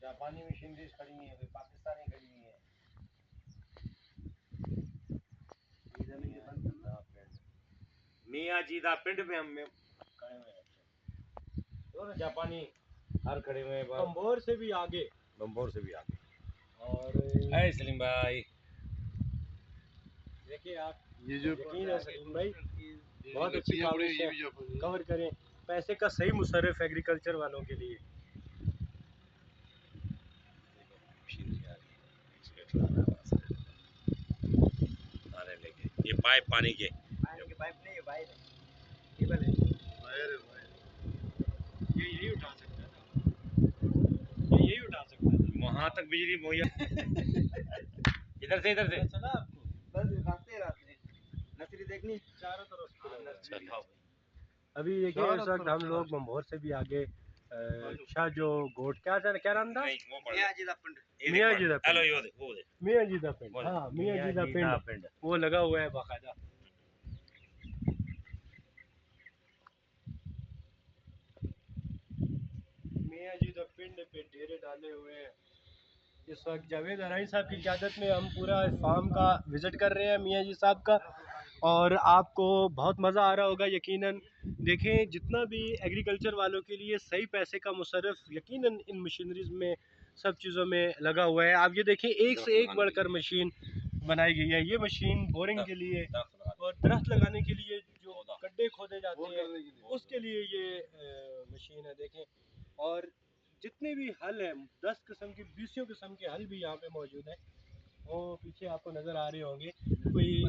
जापानी मशीनरीज खड़ी हुई है, पाकिस्तानी खड़ी हुई है। मियाँ जी दा पिंड में हम खड़े हुए हैं, दोनों जापानी हर खड़े हुए हैं। बम्बोर से भी आगे, बम्बोर से भी आगे। और है सलीम भाई, देखिए आप, ये जो यकीन है सलीम भाई बहुत अच्छी काविश है, कवर करें पैसे का सही मुसर्रिफ एग्रीकल्चर वालों के लिए। ये पाइप पानी के पाइप नहीं है, वायर है, केबल है, वायर है, वायर। ये यही उठा सकता है ना, ये यही उठा सकता है, वहाँ तक बिजली मुहैया। इधर से चला आपको बस रास्ते नर्सरी देखनी चारों तरफ। अभी देखिए इस वक्त हम लोग बम्बोर से भी आगे शाह जो गोट क्या नाम था, मियाँ जी दा पिंड, मियाँ जी दा पिंड, हाँ मियाँ जी दा पिंड वो लगा हुआ है बाकायदा। मियाँ जी दा पिंड पे डेरे डाले हुए हैं। इस वक्त जावेद अराई साहब की क़यादत में हम पूरा फार्म का विज़िट कर रहे हैं मियाँ जी साहब का, और आपको बहुत मज़ा आ रहा होगा यकीनन। देखें जितना भी एग्रीकल्चर वालों के लिए सही पैसे का मुसर्रफ यकीनन इन मशीनरीज में सब चीज़ों में लगा हुआ है। आप ये देखें एक से एक बढ़कर मशीन बनाई गई है। ये मशीन बोरिंग के लिए और दरख्त लगाने के लिए जो गड्ढे खोदे जाते हैं उसके लिए ये मशीन है। देखें, और जितने भी हल हैं 10 किस्म की 20 किस्म के हल भी यहाँ पे मौजूद है। वो पीछे आपको नज़र आ रहे होंगे, कोई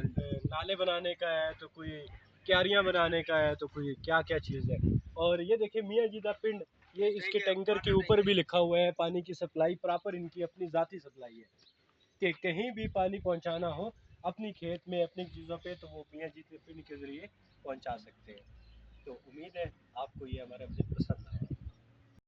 नाले बनाने का है तो कोई क्यारियाँ बनाने का है तो कोई क्या क्या चीज़ है। और ये देखिए मियाँ जी दा पिंड, ये इसके टैंकर के ऊपर भी लिखा हुआ है पानी की सप्लाई प्रॉपर इनकी अपनी ज़ाती सप्लाई है कि कहीं भी पानी पहुँचाना हो अपनी खेत में अपनी चीज़ों पे तो वो मियाँ जी के पिंड के ज़रिए पहुँचा सकते हैं। तो उम्मीद है आपको ये हमारा विज़िट पसंद